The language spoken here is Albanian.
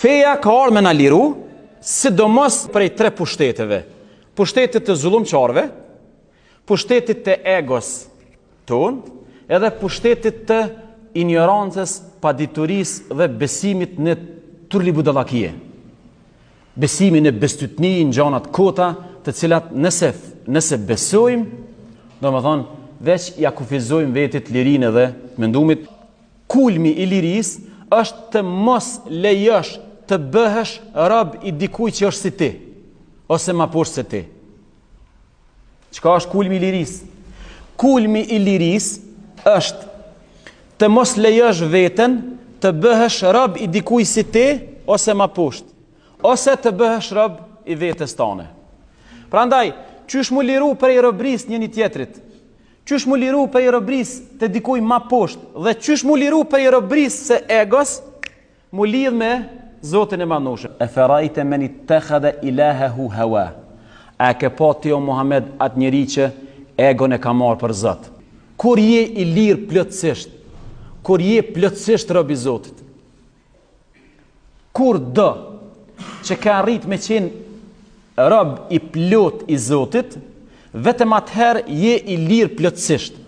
Feja ka ardhur me na liru, sidomos prej 3 pushteteve. Pushtetit të zullumçarëve, pushtetit të egos ton, edhe pushtetit të ignorancës, paditurisë dhe besimit në turlibudallakie. Besimi në bestytni, në gjanat kota, të cilat nëse besojmë, domethënë veç ja kufizojmë vetit lirinë dhe mendumit. Kulmi i lirisë është të mos lejosh të bëhesh rob i dikujt që është si ti, ose ma poshtë se ti. Çka është kulmi i lirisë? Kulmi i lirisë është të mos lejosh veten të bëhesh rob i dikujt si ti, ose ma poshtë, ose të bëhesh rob i vetes tane. Prandaj, qysh mu liru prej robrisë njëri tjetrit? Qysh mu liru prej robrisë të dikujt ma poshtë dhe qysh mu liru prej robrisë së egos, mu lidh me Zotin e Madhnushëm. E ferajte men ittakhadha ilahahu hawa. A ke pa ti o Muhammed atë njeri që egon e ka marrë për Zot? Kur je i lirë plotësisht, kur je plotësisht rob i Zotit, kur do që ka arrit me qenë rob i plot i Zotit, vetëm atëherë je i lirë plotësisht.